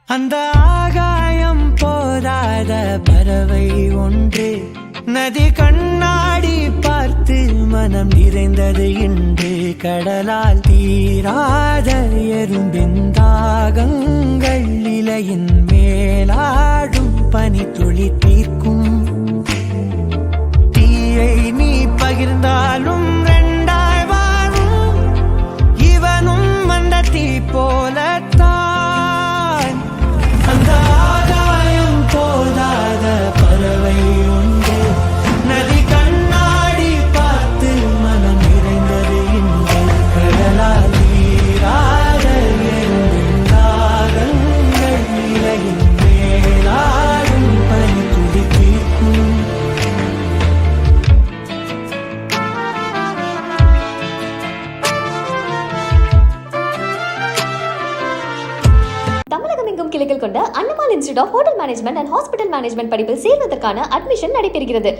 அந்த ஆகாயம் போராத பறவை ஒன்று நதி கண்ணாடி பார்த்து மனம் நிறைந்தது இன்று கடலால் தீராத எறும்பின் தாகங்கள் இலையின் மேலாடும் பனி துளி தீர்க்கும் தீயை நீ பகிர்ந்தாலும் ரெண்டாய் வாழும் இவனும் அந்த தீ போலத்தான் அந்த ஆகாயம் போதாத பறவை உண்டு நதி கண்ணாடி பார்த்து மனம் நிறைந்தது இன்று கடலால் நீராத எறும்பின் தாகங்கள் இலையின் மேலாடும் பனி துளி தீர்க்கும் தமிழகம் எங்கும் கிளைகள் கொண்ட அண்ணமால் institute of hotel management and hospital management படிப்பில் சேர்வதற்கான அட்மிஷன் நடைபெறுகிறது.